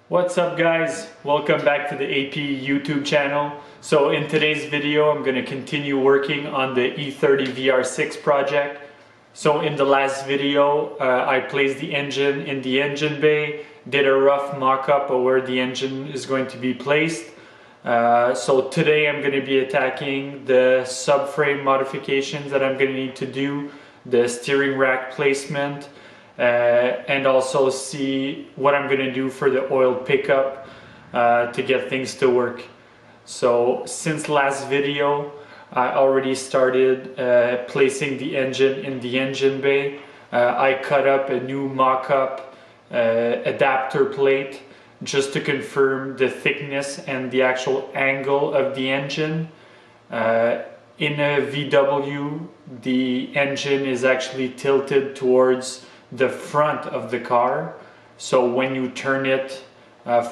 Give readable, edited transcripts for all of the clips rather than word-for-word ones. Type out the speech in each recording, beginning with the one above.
What's up guys, welcome back to the AP YouTube channel. So in today's video I'm going to continue working on the E30 VR6 project. So in the last video I placed the engine in the engine bay, did a rough mock-up of where the engine is going to be placed. So today I'm going to be attacking the subframe modifications that I'm going to need to do, the steering rack placement, and also see what I'm going to do for the oil pickup to get things to work. So since last video I already started placing the engine in the engine bay. I cut up a new mock-up adapter plate just to confirm the thickness and the actual angle of the engine. In a VW, the engine is actually tilted towards the front of the car, so when you turn it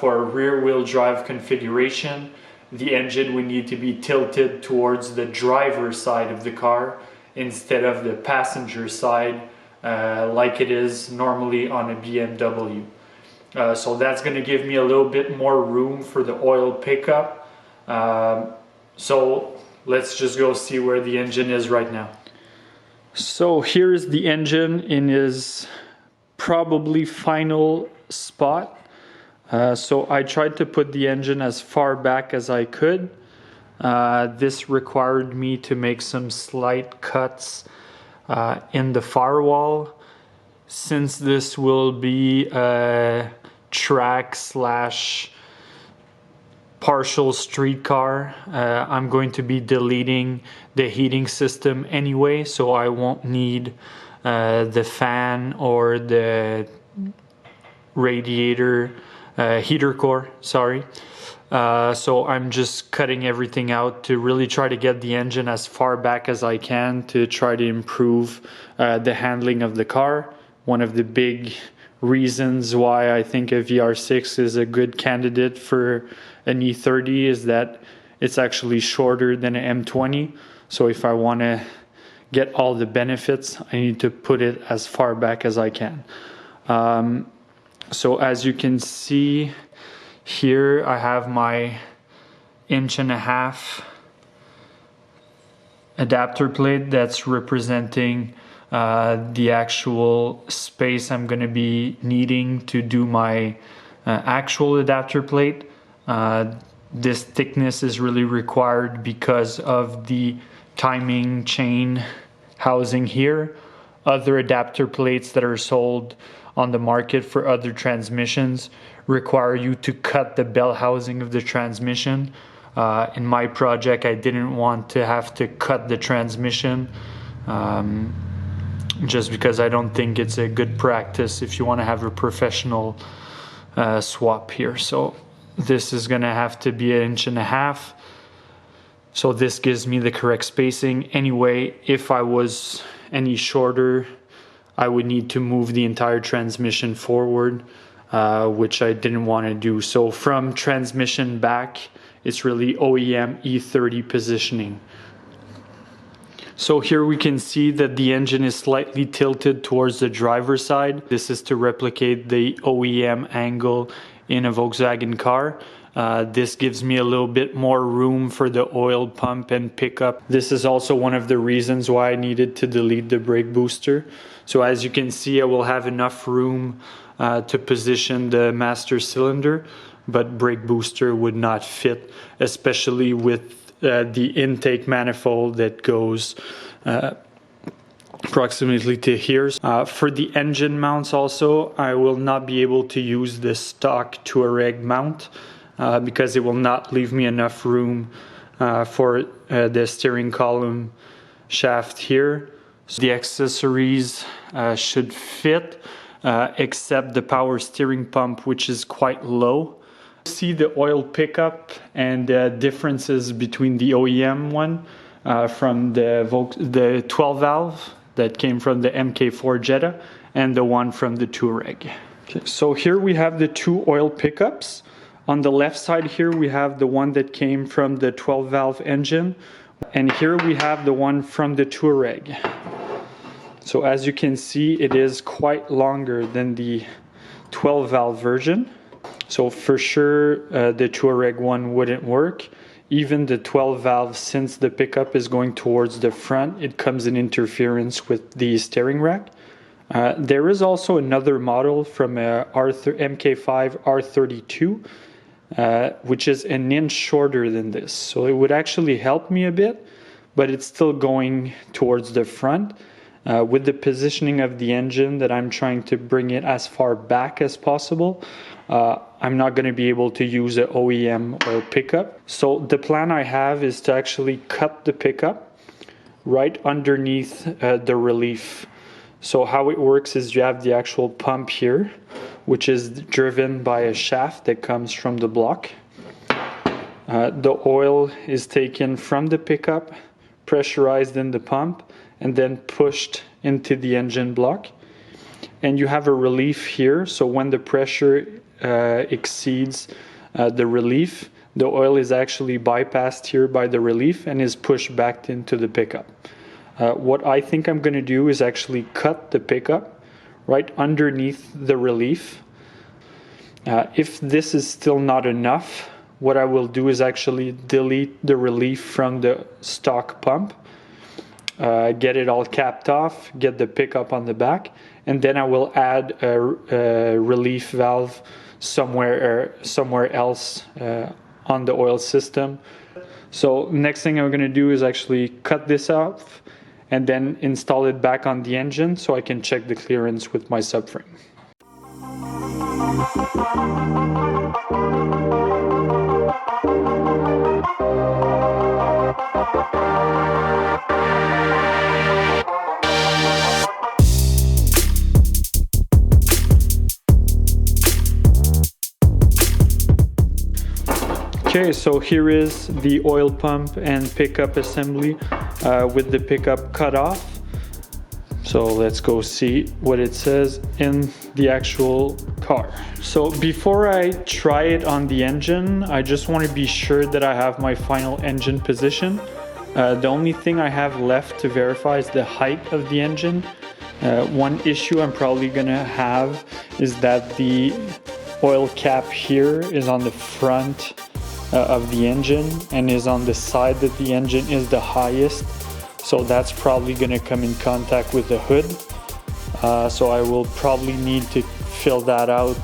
for a rear wheel drive configuration, the engine would need to be tilted towards the driver's side of the car instead of the passenger side like it is normally on a BMW. So that's going to give me a little bit more room for the oil pickup. So let's just go see where the engine is right now. So here's the engine in its probably final spot. So I tried to put the engine as far back as I could. This required me to make some slight cuts in the firewall. Since this will be a track slash partial streetcar, I'm going to be deleting the heating system anyway, so I won't need the fan or the radiator heater core, sorry. So I'm just cutting everything out to really try to get the engine as far back as I can to try to improve the handling of the car. One of the big reasons why I think a VR6 is a good candidate for an E30 is that it's actually shorter than an M20. So if I want to get all the benefits, I need to put it as far back as I can. So as you can see here, I have my 1.5" adapter plate that's representing the actual space I'm going to be needing to do my actual adapter plate. This thickness is really required because of the timing chain housing here. Other adapter plates that are sold on the market for other transmissions require you to cut the bell housing of the transmission. In my project, I didn't want to have to cut the transmission just because I don't think it's a good practice if you want to have a professional swap here. So this is going to have to be 1.5 inches. So this gives me the correct spacing. Anyway, if I was any shorter, I would need to move the entire transmission forward, which I didn't want to do. So from transmission back, it's really OEM E30 positioning. So here we can see that the engine is slightly tilted towards the driver's side. This is to replicate the OEM angle in a Volkswagen car. This gives me a little bit more room for the oil pump and pickup. This is also one of the reasons why I needed to delete the brake booster. So as you can see, I will have enough room to position the master cylinder, but brake booster would not fit, especially with the intake manifold that goes approximately to here. For the engine mounts also, I will not be able to use the stock Touareg mount because it will not leave me enough room for the steering column shaft here. So the accessories should fit except the power steering pump, which is quite low. See the oil pickup and the differences between the OEM one from the 12 valve that came from the MK4 Jetta and the one from the Touareg. Okay, so here we have the two oil pickups. On the left side here we have the one that came from the 12 valve engine, And here we have the one from the Touareg. So as you can see, it is quite longer than the 12 valve version. So for sure the Touareg one wouldn't work. Even the 12 valve, since the pickup is going towards the front, it comes in interference with the steering rack. There is also another model from MK5 R32, which is an inch shorter than this. So it would actually help me a bit, but it's still going towards the front. With the positioning of the engine that I'm trying to bring it as far back as possible, I'm not going to be able to use an OEM or pickup. So the plan I have is to actually cut the pickup right underneath the relief. So how it works is you have the actual pump here, which is driven by a shaft that comes from the block. The oil is taken from the pickup, pressurized in the pump, and then pushed into the engine block. And you have a relief here, so when the pressure exceeds the relief, the oil is actually bypassed here by the relief and is pushed back into the pickup. What I think I'm going to do is actually cut the pickup right underneath the relief. If this is still not enough, what I will do is actually delete the relief from the stock pump, get it all capped off, get the pickup on the back, and then I will add a relief valve somewhere else on the oil system. So next thing I'm going to do is actually cut this off and then install it back on the engine so I can check the clearance with my subframe. Okay, so here is the oil pump and pickup assembly with the pickup cut off. So let's go see what it says in the actual car. So before I try it on the engine, I just want to be sure that I have my final engine position. The only thing I have left to verify is the height of the engine. One issue I'm probably gonna have is that the oil cap here is on the front of the engine and is on the side that the engine is the highest, so that's probably going to come in contact with the hood. So I will probably need to fill that out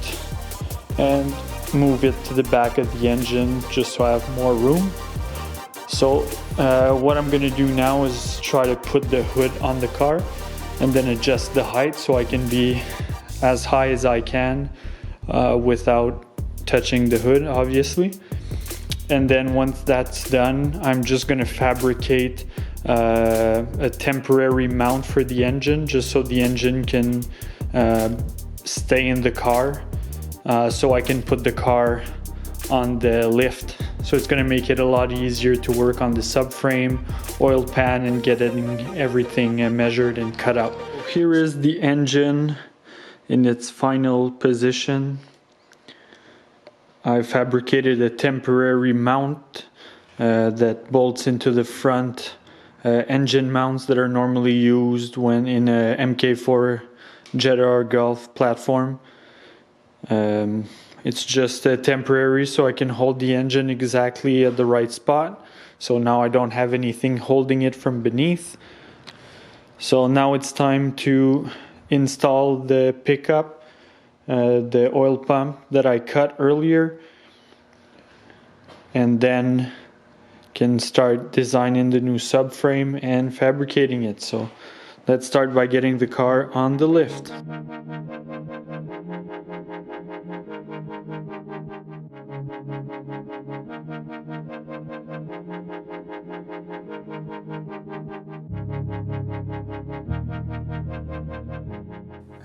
and move it to the back of the engine just so I have more room. So what I'm going to do now is try to put the hood on the car and then adjust the height so I can be as high as I can without touching the hood, obviously. And then once that's done, I'm just going to fabricate a temporary mount for the engine, just so the engine can stay in the car, so I can put the car on the lift. So it's going to make it a lot easier to work on the subframe, oil pan, and getting everything measured and cut out. Here is the engine in its final position. I fabricated a temporary mount that bolts into the front engine mounts that are normally used when in a MK4 Jetta or Golf platform. It's just temporary so I can hold the engine exactly at the right spot. So now I don't have anything holding it from beneath. So now it's time to install the pickup, the oil pump that I cut earlier, and then can start designing the new subframe and fabricating it. So let's start by getting the car on the lift.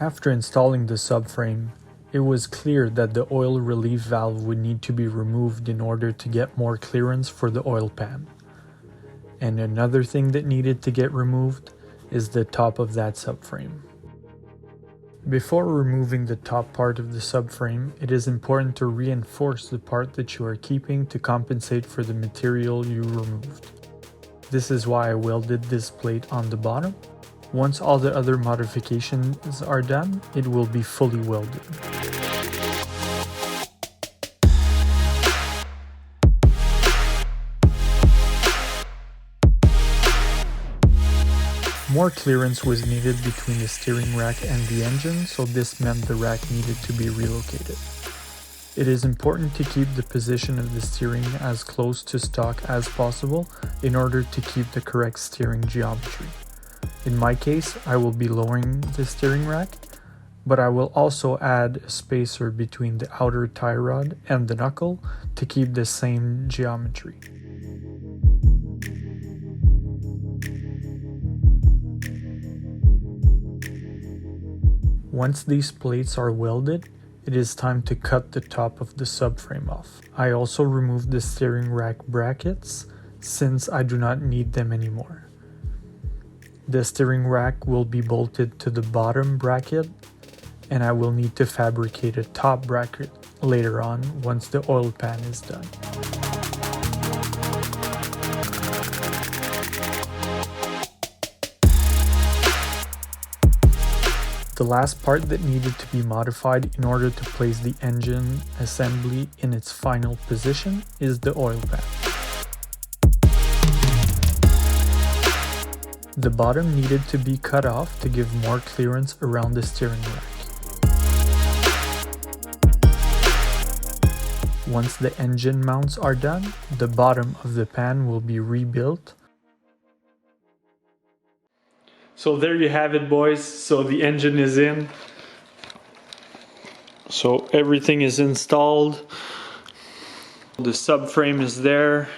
After installing the subframe, it was clear that the oil relief valve would need to be removed in order to get more clearance for the oil pan. And another thing that needed to get removed is the top of that subframe. Before removing the top part of the subframe, it is important to reinforce the part that you are keeping to compensate for the material you removed. This is why I welded this plate on the bottom. Once all the other modifications are done, it will be fully welded. More clearance was needed between the steering rack and the engine, so this meant the rack needed to be relocated. It is important to keep the position of the steering as close to stock as possible in order to keep the correct steering geometry. In my case, I will be lowering the steering rack, but I will also add a spacer between the outer tie rod and the knuckle to keep the same geometry. Once these plates are welded, it is time to cut the top of the subframe off. I also removed the steering rack brackets since I do not need them anymore. The steering rack will be bolted to the bottom bracket, and I will need to fabricate a top bracket later on once the oil pan is done. The last part that needed to be modified in order to place the engine assembly in its final position is the oil pan. The bottom needed to be cut off to give more clearance around the steering rack. Once the engine mounts are done, the bottom of the pan will be rebuilt. So there you have it, boys. So the engine is in. So everything is installed. The subframe is there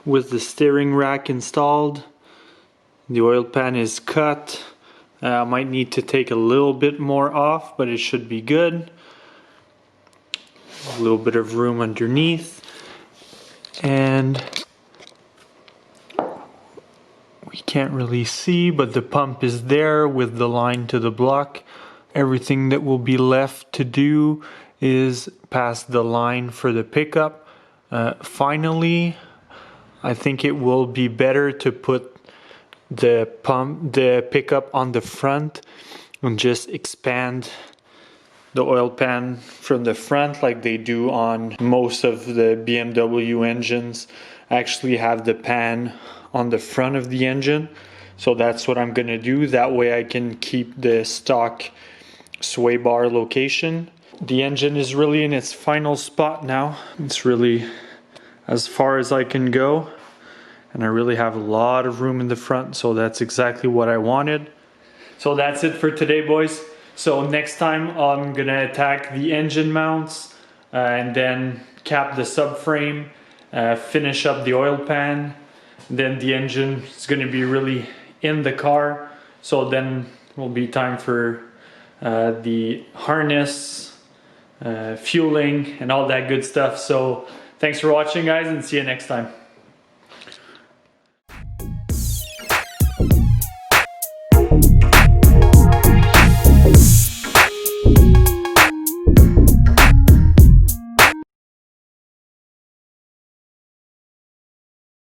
with the steering rack installed. The oil pan is cut. I might need to take a little bit more off, but it should be good. A little bit of room underneath. And we can't really see, but the pump is there with the line to the block. Everything that will be left to do is pass the line for the pickup. Finally, I think it will be better to put the pickup on the front and just expand the oil pan from the front like they do on most of the BMW engines. Actually have the pan on the front of the engine, so that's what I'm gonna do. That way I can keep the stock sway bar location. The engine is really in its final spot now. It's really as far as I can go, and I really have a lot of room in the front, so that's exactly what I wanted. So that's it for today, boys. So next time I'm gonna attack the engine mounts and then cap the subframe, finish up the oil pan. Then the engine is going to be really in the car, so then will be time for the harness, fueling, and all that good stuff. So thanks for watching, guys, and see you next time.